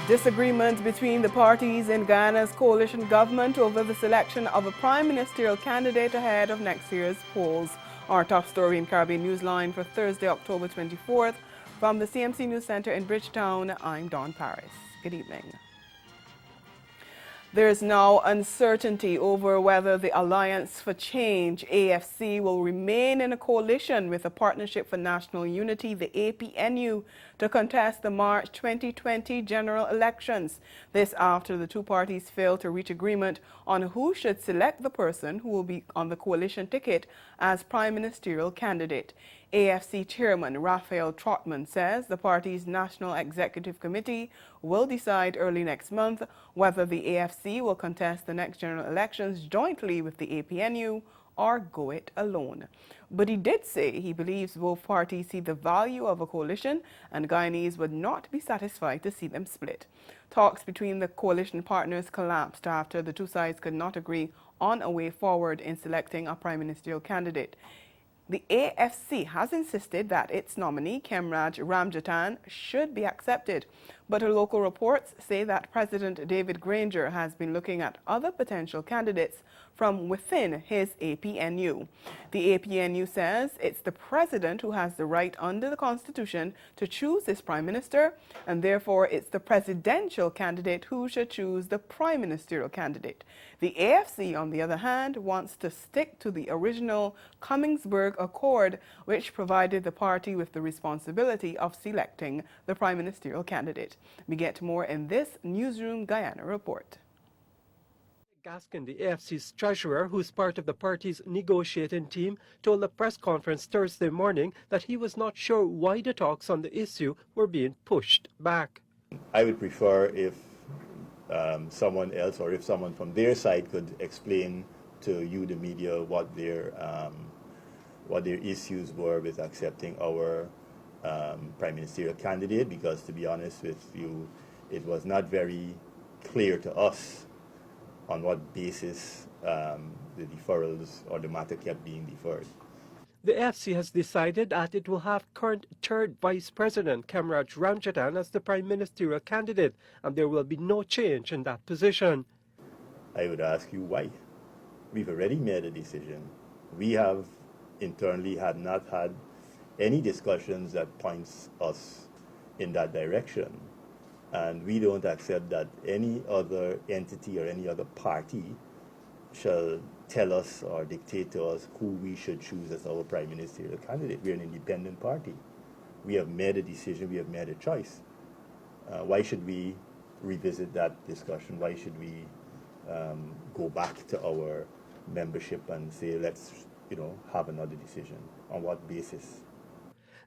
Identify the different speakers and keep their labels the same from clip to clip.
Speaker 1: Disagreement between the parties in Guyana's coalition government over the selection of a prime ministerial candidate ahead of next year's polls. Our top story in Caribbean Newsline for Thursday, October 24th. From the CMC News Center in Bridgetown, I'm Dawn Paris. Good evening. There is now uncertainty over whether the Alliance for Change, AFC, will remain in a coalition with the Partnership for National Unity, the APNU, to contest the March 2020 general elections. This after the two parties failed to reach agreement on who should select the person who will be on the coalition ticket as prime ministerial candidate. AFC Chairman Raphael Trotman says the party's National Executive Committee will decide early next month whether the AFC will contest the next general elections jointly with the APNU or go it alone. But he did say he believes both parties see the value of a coalition and Guyanese would not be satisfied to see them split. Talks between the coalition partners collapsed after the two sides could not agree on a way forward in selecting a prime ministerial candidate. The AFC has insisted that its nominee, Kemraj Ramjatan, should be accepted, but local reports say that President David Granger has been looking at other potential candidates from within his APNU. The APNU says it's the president who has the right under the Constitution to choose his prime minister, and therefore it's the presidential candidate who should choose the prime ministerial candidate. The AFC, on the other hand, wants to stick to the original Cummingsburg Accord, which provided the party with the responsibility of selecting the prime ministerial candidate. We get more in this Newsroom Guyana report.
Speaker 2: Gaskin, the AFC's treasurer, who's part of the party's negotiating team, told a press conference Thursday morning that he was not sure why the talks on the issue were being pushed back.
Speaker 3: I would prefer if someone else or if someone from their side could explain to you, the media, what their issues were with accepting our prime ministerial candidate, because to be honest with you, it was not very clear to us on what basis the deferrals or the matter kept being deferred.
Speaker 2: The AFC has decided that it will have current third Vice President Kemraj Ramjatan as the prime ministerial candidate, and there will be no change in that position.
Speaker 3: I would ask you why. We've already made a decision. We have internally not had any discussions that points us in that direction. And we don't accept that any other entity or any other party shall tell us or dictate to us who we should choose as our prime ministerial candidate. We're an independent party. We have made a decision, we have made a choice. Why should we revisit that discussion? Why should we go back to our membership and say, let's have another decision? On what basis?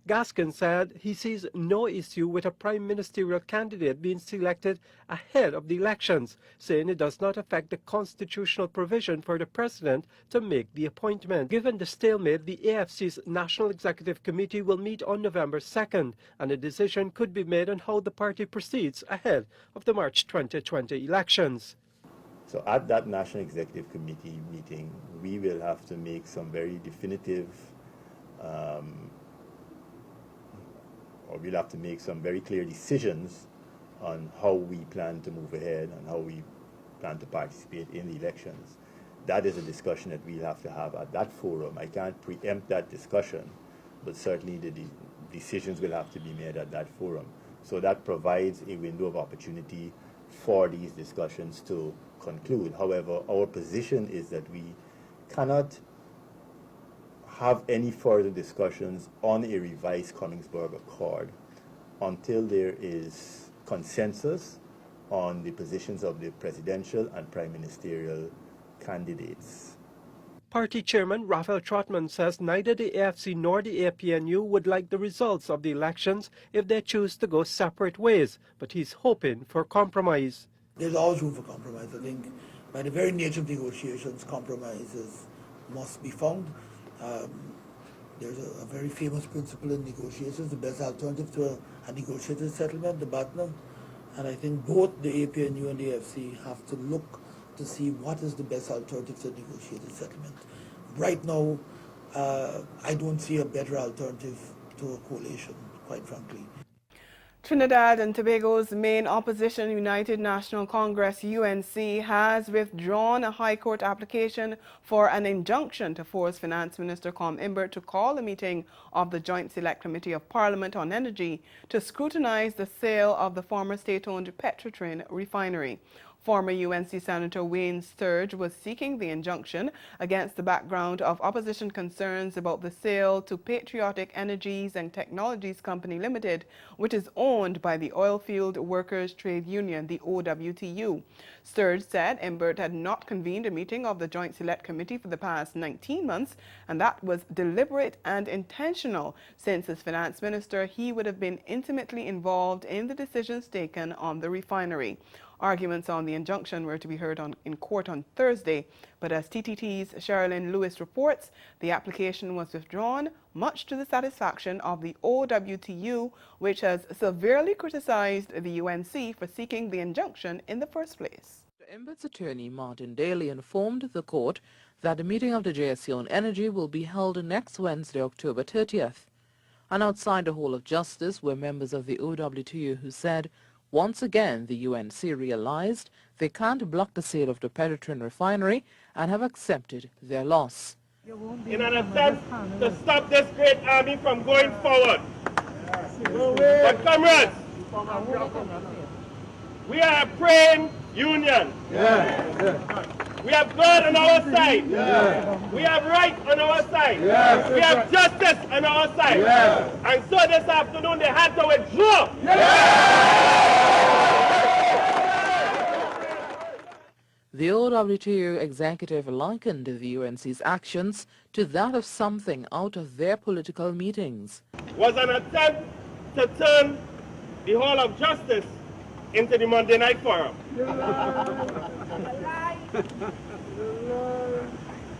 Speaker 2: Gaskin said he sees no issue with a prime ministerial candidate being selected ahead of the elections, saying it does not affect the constitutional provision for the president to make the appointment. Given the stalemate, the AFC's National Executive Committee will meet on November 2nd, and a decision could be made on how the party proceeds ahead of the March 2020 elections.
Speaker 3: So at that National Executive Committee meeting, we will have to make some very definitive or we'll have to make some very clear decisions on how we plan to move ahead and how we plan to participate in the elections. That is a discussion that we'll have to have at that forum. I can't preempt that discussion, but certainly the decisions will have to be made at that forum. So that provides a window of opportunity for these discussions to conclude. However, our position is that we cannot have any further discussions on a revised Cummingsburg Accord until there is consensus on the positions of the presidential and prime ministerial candidates.
Speaker 2: Party chairman Raphael Trotman says neither the AFC nor the APNU would like the results of the elections if they choose to go separate ways, but he's hoping for compromise.
Speaker 4: There's always room for compromise. I think by the very nature of negotiations, compromises must be found. There's a very famous principle in negotiations, the best alternative to a negotiated settlement, the BATNA. And I think both the APNU and the AFC have to look to see what is the best alternative to a negotiated settlement. Right now, I don't see a better alternative to a coalition, quite frankly.
Speaker 1: Trinidad and Tobago's main opposition, United National Congress (UNC), has withdrawn a High Court application for an injunction to force Finance Minister Com Imbert to call a meeting of the Joint Select Committee of Parliament on Energy to scrutinize the sale of the former state-owned Petrotrin refinery. Former UNC Senator Wayne Sturge was seeking the injunction against the background of opposition concerns about the sale to Patriotic Energies and Technologies Company Limited, which is owned by the Oilfield Workers Trade Union, the OWTU. Sturge said Imbert had not convened a meeting of the Joint Select Committee for the past 19 months, and that was deliberate and intentional, since as finance minister he would have been intimately involved in the decisions taken on the refinery. Arguments on the injunction were to be heard in court on Thursday, but as TTT's Sherilyn Lewis reports, the application was withdrawn, much to the satisfaction of the OWTU, which has severely criticized the UNC for seeking the injunction in the first place.
Speaker 5: Imbert's attorney, Martin Daly, informed the court that a meeting of the JSC on energy will be held next Wednesday, October 30th. And outside the Hall of Justice were members of the OWTU who said, once again, the UNC realized they can't block the sale of the Petrotrin refinery and have accepted their loss.
Speaker 6: In an attempt to stop this great army from going forward. But comrades, we are a praying union. We have God on our side. We have right on our side. We have justice on our side. And so this afternoon they had to withdraw.
Speaker 5: The OWTU executive likened the UNC's actions to that of something out of their political meetings.
Speaker 6: Was an attempt to turn the Hall of Justice into the Monday Night Forum.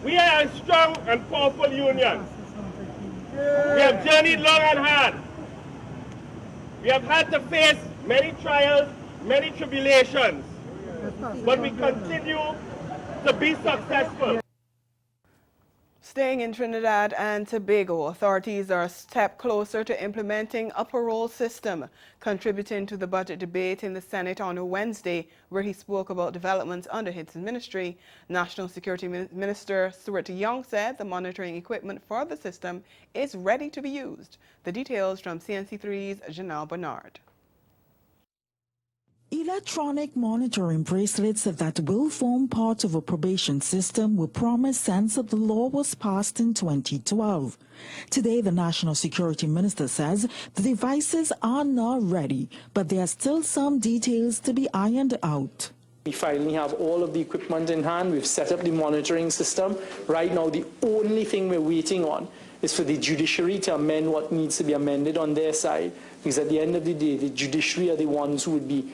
Speaker 6: We are a strong and powerful union. We have journeyed long and hard. We have had to face many trials, many tribulations, but we continue to be successful.
Speaker 1: Staying in Trinidad and Tobago, authorities are a step closer to implementing a parole system, contributing to the budget debate in the Senate on Wednesday, where he spoke about developments under his ministry. National Security Minister Stuart Young said the monitoring equipment for the system is ready to be used. The details from CNC3's Janelle Bernard.
Speaker 7: Electronic monitoring bracelets that will form part of a probation system were promised since the law was passed in 2012. Today, the National Security Minister says the devices are now ready, but there are still some details to be ironed out.
Speaker 8: We finally have all of the equipment in hand. We've set up the monitoring system. Right now, the only thing we're waiting on is for the judiciary to amend what needs to be amended on their side, because at the end of the day, the judiciary are the ones who would be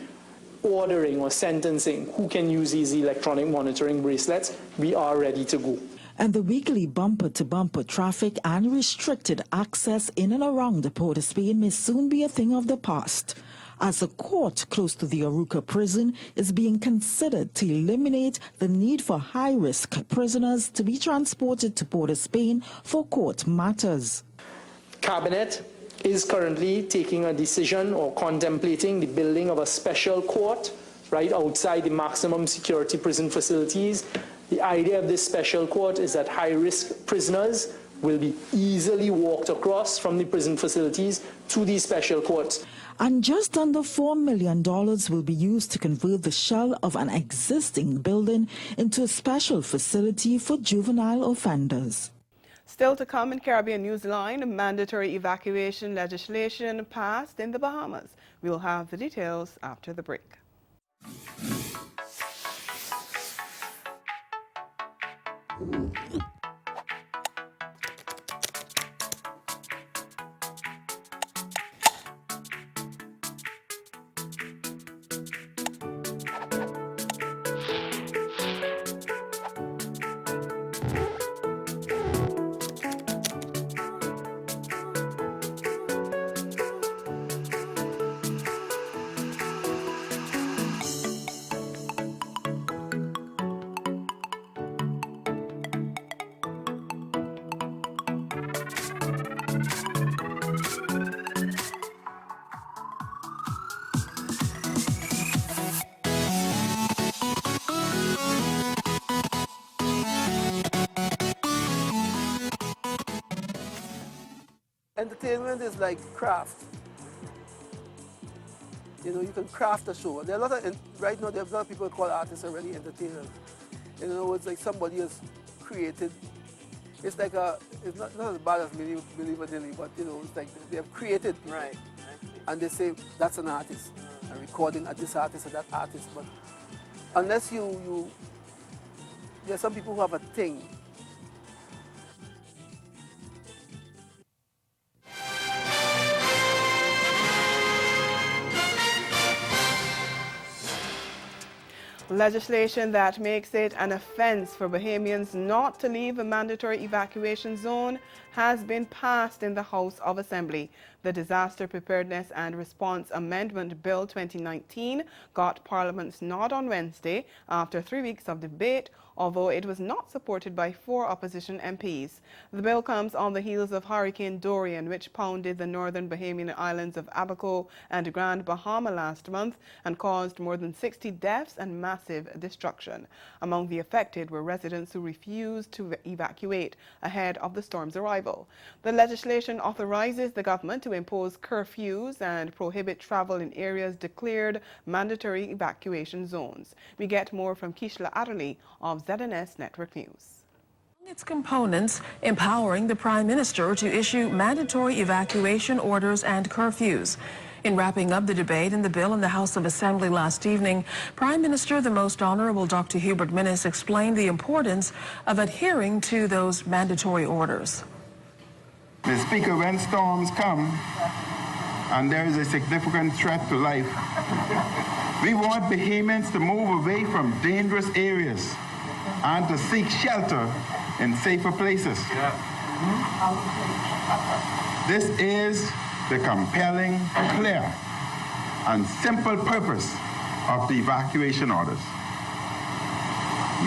Speaker 8: ordering or sentencing who can use these electronic monitoring bracelets. We are ready to go.
Speaker 7: And the weekly bumper-to-bumper traffic and restricted access in and around the Port of Spain may soon be a thing of the past, as a court close to the Aruca prison is being considered to eliminate the need for high-risk prisoners to be transported to Port of Spain for court matters.
Speaker 8: Cabinet is currently taking a decision or contemplating the building of a special court right outside the maximum security prison facilities. The idea of this special court is that high-risk prisoners will be easily walked across from the prison facilities to these special courts.
Speaker 7: And just under $4 million will be used to convert the shell of an existing building into a special facility for juvenile offenders.
Speaker 1: Still to come in Caribbean Newsline, mandatory evacuation legislation passed in the Bahamas. We will have the details after the break.
Speaker 9: Entertainment is like craft. You know, you can craft a show. There are a lot of, right now, there are a lot of people call artists already entertainers. In other words, like somebody has created, it's like it's not as bad as Believer Dilly, but you know, it's like they have created people.
Speaker 10: Right.
Speaker 9: And they say, that's an artist. A recording at this artist or that artist. But unless there are some people who have a thing.
Speaker 1: Legislation that makes it an offense for Bahamians not to leave a mandatory evacuation zone has been passed in the House of Assembly. The Disaster Preparedness and Response Amendment Bill 2019 got Parliament's nod on Wednesday after 3 weeks of debate, although it was not supported by 4 opposition MPs. The bill comes on the heels of Hurricane Dorian, which pounded the northern Bahamian islands of Abaco and Grand Bahama last month and caused more than 60 deaths and massive destruction. Among the affected were residents who refused to evacuate ahead of the storm's arrival. The legislation authorizes the government to impose curfews and prohibit travel in areas declared mandatory evacuation zones. We get more from Kishla Adderley of ZNS Network News.
Speaker 11: Its components empowering the Prime Minister to issue mandatory evacuation orders and curfews. In wrapping up the debate in the bill in the House of Assembly last evening, Prime Minister the Most Honorable Dr. Hubert Minnis explained the importance of adhering to those mandatory orders.
Speaker 12: Mr. Speaker, when storms come and there is a significant threat to life, we want Bahamians to move away from dangerous areas and to seek shelter in safer places. This is the compelling, clear, and simple purpose of the evacuation orders.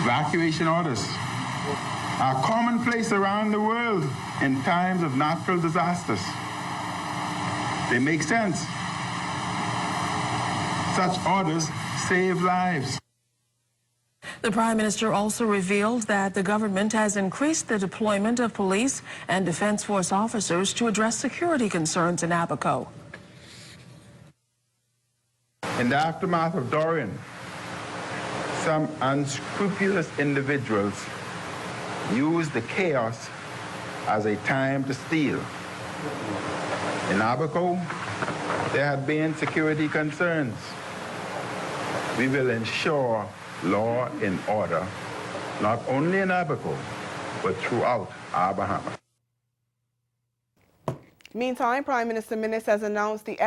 Speaker 12: Evacuation orders are commonplace around the world in times of natural disasters. They make sense. Such orders save lives.
Speaker 11: The Prime Minister also revealed that the government has increased the deployment of police and Defense Force officers to address security concerns in Abaco.
Speaker 12: In the aftermath of Dorian, some unscrupulous individuals used the chaos as a time to steal. In Abaco, there had been security concerns. We will ensure law and order, not only in Abaco, but throughout our Bahamas.
Speaker 1: Meantime, Prime Minister Minnis has announced the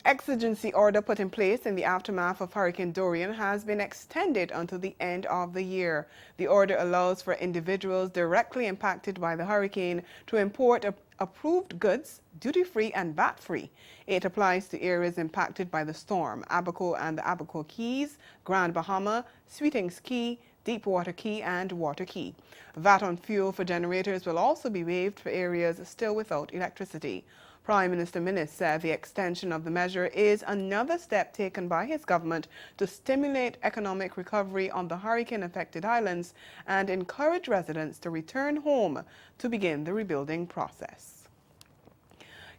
Speaker 1: exigency order put in place in the aftermath of Hurricane Dorian has been extended until the end of the year. The order allows for individuals directly impacted by the hurricane to import approved goods, duty-free and VAT-free. It applies to areas impacted by the storm: Abaco and the Abaco Keys, Grand Bahama, Sweetings Key, Deepwater Key and Water Key. VAT on fuel for generators will also be waived for areas still without electricity. Prime Minister Minnis said the extension of the measure is another step taken by his government to stimulate economic recovery on the hurricane-affected islands and encourage residents to return home to begin the rebuilding process.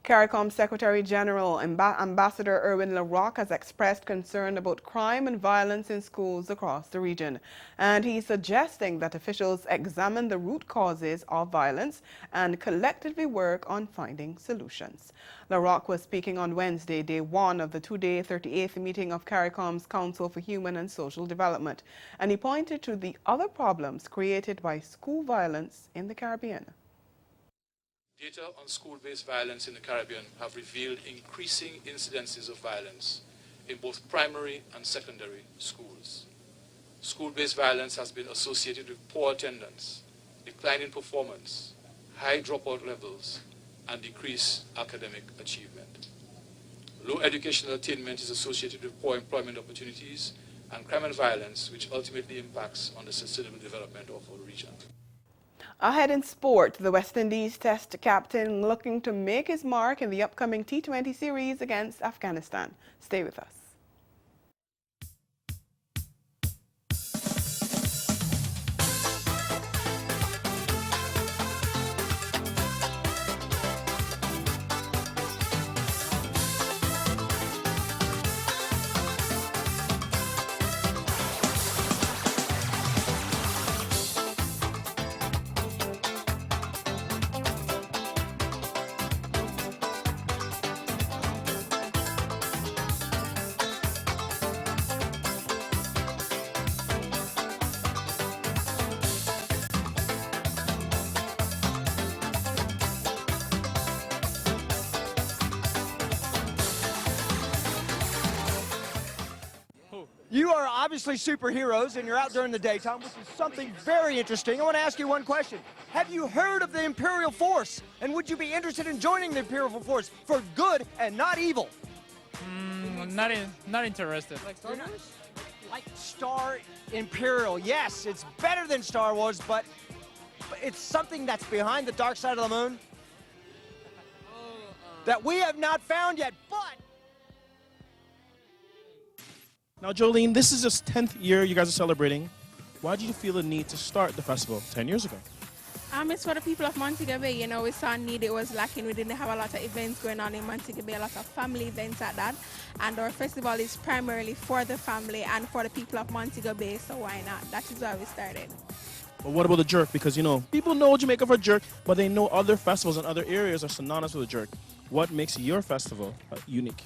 Speaker 1: CARICOM Secretary General Ambassador Erwin LaRocque has expressed concern about crime and violence in schools across the region, and he's suggesting that officials examine the root causes of violence and collectively work on finding solutions. LaRocque was speaking on Wednesday, day 1 of the 2-day 38th meeting of CARICOM's Council for Human and Social Development, and he pointed to the other problems created by school violence in the Caribbean.
Speaker 13: Data on school-based violence in the Caribbean have revealed increasing incidences of violence in both primary and secondary schools. School-based violence has been associated with poor attendance, decline in performance, high dropout levels, and decreased academic achievement. Low educational attainment is associated with poor employment opportunities and crime and violence, which ultimately impacts on the sustainable development of our region.
Speaker 1: Ahead in sport, the West Indies Test captain looking to make his mark in the upcoming T20 series against Afghanistan. Stay with us.
Speaker 10: You are obviously superheroes, and you're out during the daytime, which is something very interesting. I want to ask you one question. Have you heard of the Imperial Force? And would you be interested in joining the Imperial Force for good and not evil?
Speaker 14: Not interested.
Speaker 10: Like Star Wars? Like Star Imperial. Yes, it's better than Star Wars, but it's something that's behind the dark side of the moon that we have not found yet, but...
Speaker 15: Now, Jolene, this is just 10th year you guys are celebrating. Why did you feel the need to start the festival 10 years ago?
Speaker 16: It's for the people of Montego Bay. You know, we saw a need, it was lacking. We didn't have a lot of events going on in Montego Bay, a lot of family events at that. And our festival is primarily for the family and for the people of Montego Bay, so why not? That is why we started.
Speaker 15: But what about the jerk? Because, you know, people know Jamaica for jerk, but they know other festivals in other areas are synonymous with a jerk. What makes your festival unique?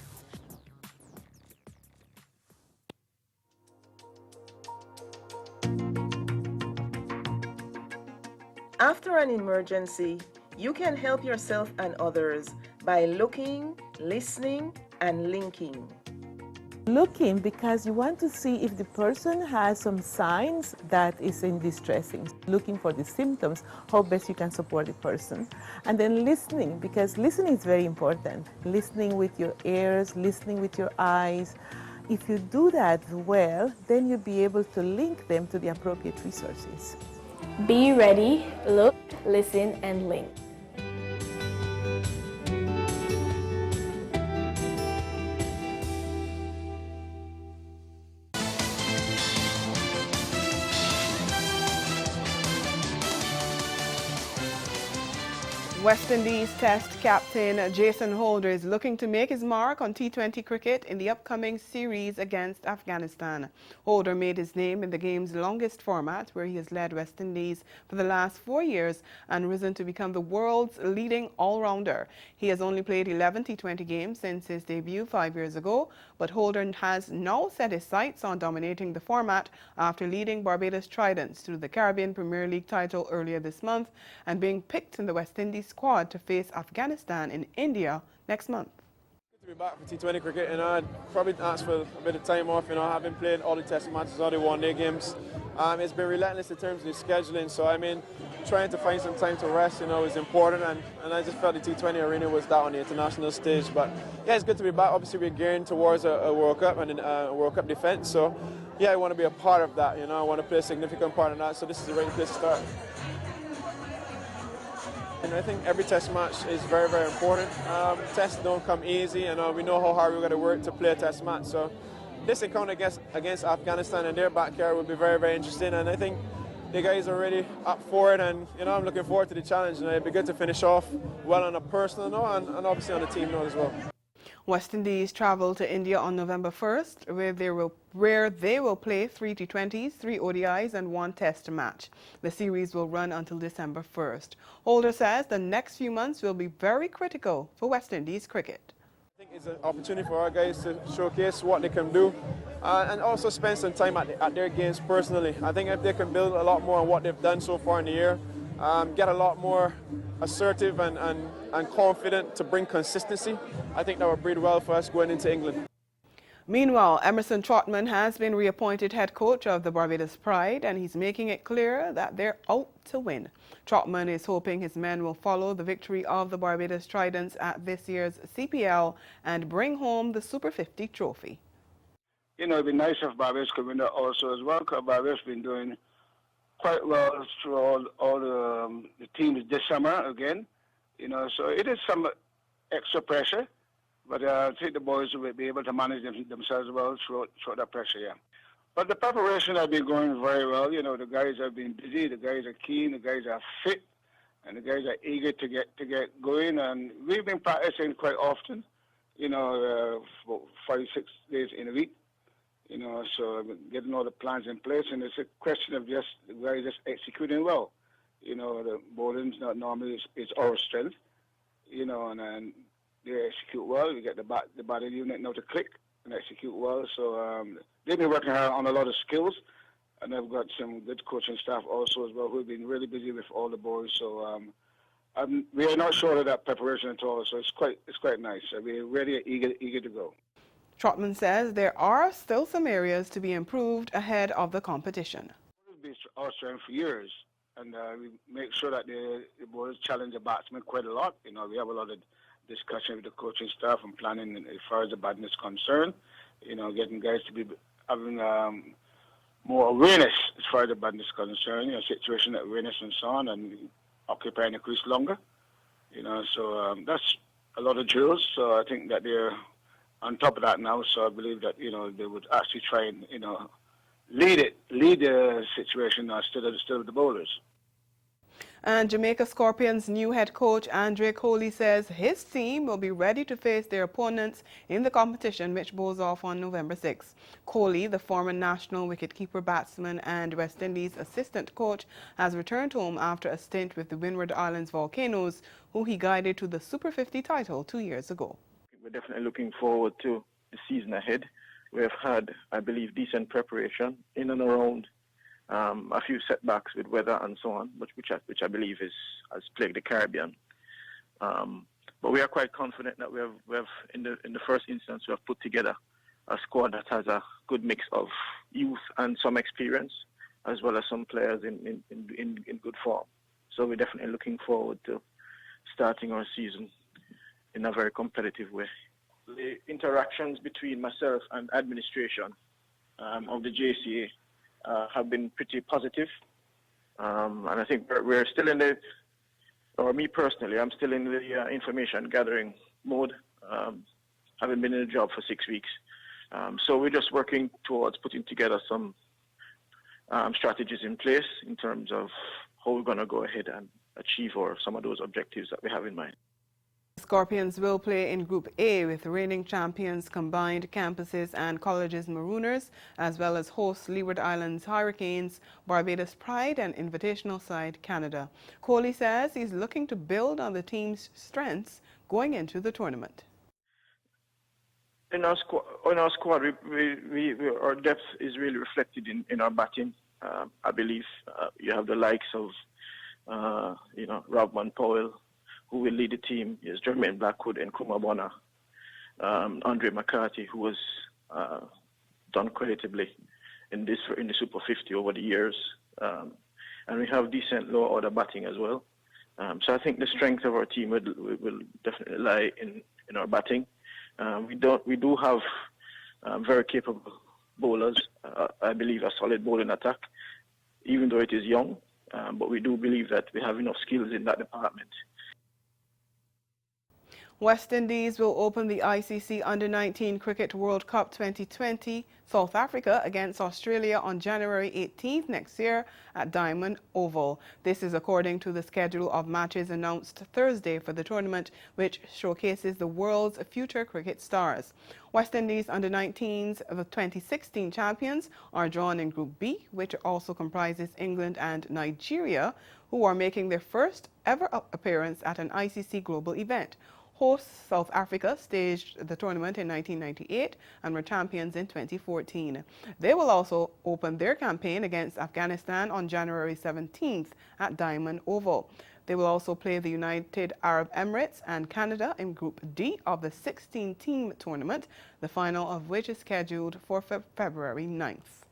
Speaker 17: After an emergency, you can help yourself and others by looking, listening, and linking.
Speaker 18: Looking because you want to see if the person has some signs that is in distressing. Looking for the symptoms, how best you can support the person. And then listening, because listening is very important. Listening with your ears, listening with your eyes. If you do that well, then you'll be able to link them to the appropriate resources.
Speaker 19: Be ready, look, listen, and link.
Speaker 1: West Indies Test captain Jason Holder is looking to make his mark on T20 cricket in the upcoming series against Afghanistan. Holder made his name in the game's longest format, where he has led West Indies for the last 4 years and risen to become the world's leading all-rounder. He has only played 11 T20 games since his debut 5 years ago, but Holder has now set his sights on dominating the format after leading Barbados Tridents to the Caribbean Premier League title earlier this month and being picked in the West Indies squad to face Afghanistan in India next month.
Speaker 20: Good to be back for T20 cricket, and I'd probably ask for a bit of time off. You know, I haven't played all the test matches, all the one-day games. It's been relentless in terms of the scheduling, so I mean, trying to find some time to rest, you know, is important, and I just felt the T20 arena was that on the international stage. But yeah, it's good to be back. Obviously, we're gearing towards a World Cup and a World Cup defence, so yeah, I want to be a part of that. You know, I want to play a significant part in that, so this is the right place to start. And I think every test match is very, very important. Tests don't come easy, and we know how hard we're going to work to play a test match. So this encounter against Afghanistan in their backyard will be very, very interesting. And I think the guys are really up for it, and you know, I'm looking forward to the challenge. And it'd be good to finish off well on a personal note and obviously on the team note as well.
Speaker 1: West Indies travel to India on November 1st, where they will play 3 T20s, 3 ODIs, and 1 test match. The series will run until December 1st. Holder says the next few months will be very critical for West Indies cricket.
Speaker 20: I think it's an opportunity for our guys to showcase what they can do and also spend some time at their games personally. I think if they can build a lot more on what they've done so far in the year, get a lot more assertive and confident to bring consistency, I think that will breed well for us going into England.
Speaker 1: Meanwhile, Emerson Trotman has been reappointed head coach of the Barbados Pride, and he's making it clear that they're out to win. Trotman is hoping his men will follow the victory of the Barbados Tridents at this year's CPL and bring home the Super 50 trophy.
Speaker 21: You know, it'd be nice if Barbados could win that also as well, because Barbados has been doing quite well through all the teams this summer again. You know, so it is some extra pressure, but I think the boys will be able to manage themselves well through that pressure, yeah. But the preparation has been going very well. You know, the guys have been busy, the guys are keen, the guys are fit, and the guys are eager to get going. And we've been practicing quite often, you know, for 5-6 days in a week. You know, so getting all the plans in place, and it's a question of just the guys just executing well. You know, the bowling's not normally it's our strength, you know, and they execute well. We get the batting unit now to click and execute well. So they've been working hard on a lot of skills, and they've got some good coaching staff also as well who've been really busy with all the boys. So we are not short of that preparation at all. So it's quite nice. We're really eager to go.
Speaker 1: Trotman says there are still some areas to be improved ahead of the competition.
Speaker 21: It's been our strength for years, and we make sure that the bowlers challenge the batsmen quite a lot. You know, we have a lot of discussion with the coaching staff and planning as far as the batting is concerned. You know, getting guys to be having more awareness as far as the batting is concerned. You know, situation awareness and so on, and occupying the crease longer. You know, so that's a lot of drills. So I think that they're on top of that now. So I believe that, you know, they would actually try and, you know, lead the situation instead of the bowlers.
Speaker 1: And Jamaica Scorpions' new head coach, Andre Coley, says his team will be ready to face their opponents in the competition, which goes off on November 6th. Coley, the former national wicketkeeper, batsman and West Indies assistant coach, has returned home after a stint with the Windward Islands Volcanoes, who he guided to the Super 50 title 2 years ago.
Speaker 14: We're definitely looking forward to the season ahead. We have had, I believe, decent preparation in and around a few setbacks with weather and so on, which I believe has plagued the Caribbean. But we are quite confident that we have in the first instance we have put together a squad that has a good mix of youth and some experience, as well as some players in good form. So we're definitely looking forward to starting our season in a very competitive way. The interactions between myself and administration of the JCA have been pretty positive, and I think we're still in the, or me personally, I'm still in the information gathering mode, having been in the job for 6 weeks. So we're just working towards putting together some strategies in place in terms of how we're going to go ahead and achieve some of those objectives that we have in mind.
Speaker 1: Scorpions will play in Group A with reigning champions Combined Campuses and Colleges Marooners, as well as host Leeward Islands Hurricanes, Barbados Pride and invitational side Canada. Coley says he's looking to build on the team's strengths going into the tournament.
Speaker 14: In our squad, our depth is really reflected in our batting. I believe you have the likes of Robman Powell, who will lead the team. Is Jermaine Blackwood and Kuma Bonner, Andre McCarthy, who has done creditably in the Super 50 over the years, and we have decent low order batting as well. So I think the strength of our team will definitely lie in our batting. We do have very capable bowlers. I believe a solid bowling attack, even though it is young. But we do believe that we have enough skills in that department.
Speaker 1: West Indies will open the ICC Under-19 Cricket World Cup 2020 South Africa against Australia on January 18th next year at Diamond Oval. This is according to the schedule of matches announced Thursday for the tournament, which showcases the world's future cricket stars. West Indies Under-19s, the 2016 champions, are drawn in Group B, which also comprises England and Nigeria, who are making their first ever appearance at an ICC global event. Host South Africa staged the tournament in 1998 and were champions in 2014. They will also open their campaign against Afghanistan on January 17th at Diamond Oval. They will also play the United Arab Emirates and Canada in Group D of the 16-team tournament, the final of which is scheduled for February 9th.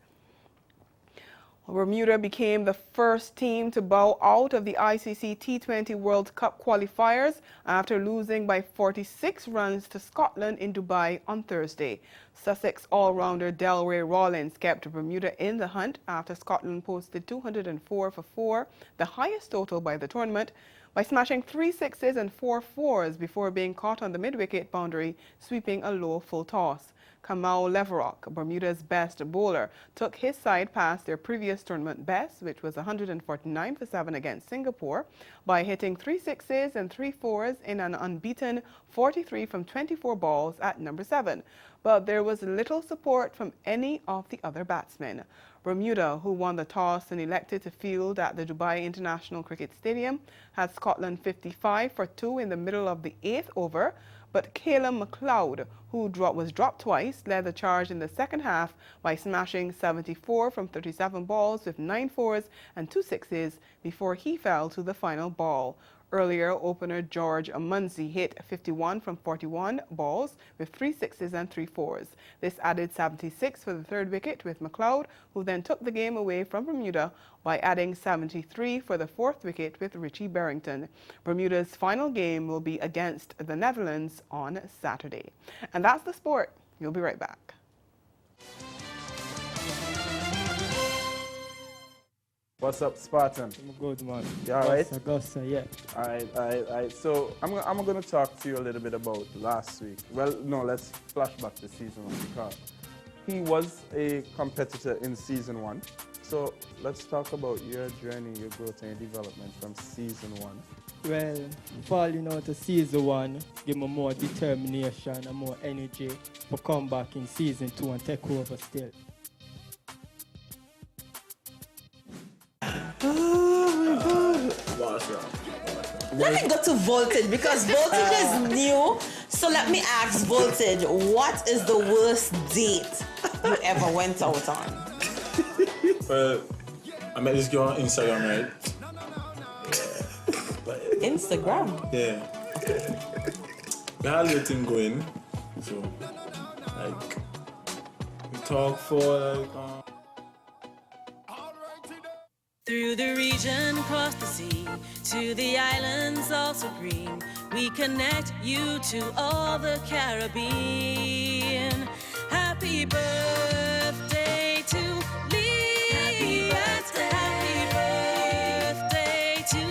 Speaker 1: Bermuda became the first team to bow out of the ICC T20 World Cup qualifiers after losing by 46 runs to Scotland in Dubai on Thursday. Sussex all-rounder Delray Rawlins kept Bermuda in the hunt after Scotland posted 204 for 4, the highest total by the tournament, by smashing 3 sixes and 4 fours before being caught on the mid-wicket boundary, sweeping a low full toss. Kamau Leverock, Bermuda's best bowler, took his side past their previous tournament best, which was 149 for 7 against Singapore, by hitting 3 sixes and 3 fours in an unbeaten 43 from 24 balls at number 7. But there was little support from any of the other batsmen. Bermuda, who won the toss and elected to field at the Dubai International Cricket Stadium, had Scotland 55 for 2 in the middle of the 8th over, but Calum MacLeod, who was dropped twice, led the charge in the second half by smashing 74 from 37 balls with 9 fours and 2 sixes before he fell to the final ball. Earlier, opener George Muncy hit 51 from 41 balls with 3 sixes and 3 fours. This added 76 for the third wicket with McLeod, who then took the game away from Bermuda by adding 73 for the fourth wicket with Richie Berrington. Bermuda's final game will be against the Netherlands on Saturday. And that's the sport. We'll be right back.
Speaker 3: What's up, Spartan?
Speaker 22: I'm good, man.
Speaker 3: You all right?
Speaker 22: Augusta, yeah.
Speaker 3: All right. So I'm going to talk to you a little bit about last week. Well, no, let's flash back to season 1 because he was a competitor in season 1. So let's talk about your journey, your growth and your development from season 1.
Speaker 22: Well, falling out of season 1 give me more determination and more energy for come back in season 2 and take over still.
Speaker 23: Let me go to Voltage because Voltage is new. So let me ask Voltage, what is the worst date you ever went out on?
Speaker 24: Well, I met this girl on Instagram, right?
Speaker 23: Instagram?
Speaker 24: Yeah. We had a little thing going. So, like, we talk for like...
Speaker 25: Through the region, across the sea, to the islands all supreme, we connect you to all the Caribbean. Happy birthday to Lee. Happy birthday. Happy birthday to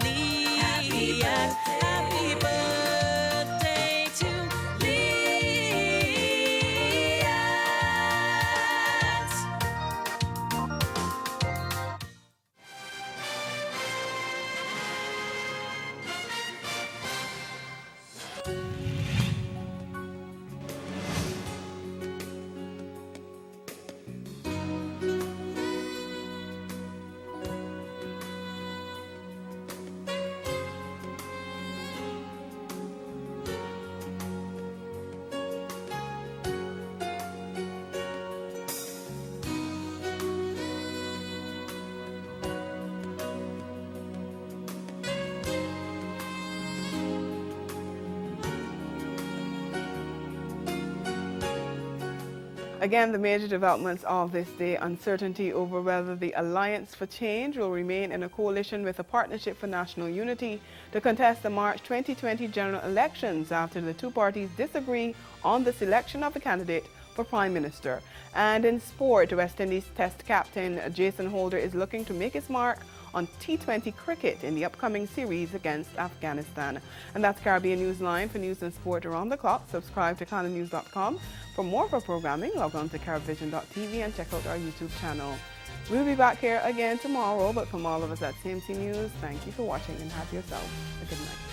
Speaker 25: Lee. Happy birthday. Happy birthday to Lee.
Speaker 1: Again, the major developments of this day: uncertainty over whether the Alliance for Change will remain in a coalition with a Partnership for National Unity to contest the March 2020 general elections after the two parties disagree on the selection of the candidate for Prime Minister. And in sport, West Indies Test captain Jason Holder is looking to make his mark on T20 cricket in the upcoming series against Afghanistan. And that's Caribbean Newsline. For news and sport around the clock, subscribe to CanadaNews.com. For more of our programming, log on to CaribVision.tv and check out our YouTube channel. We'll be back here again tomorrow, but from all of us at CMC News, thank you for watching and have yourself a good night.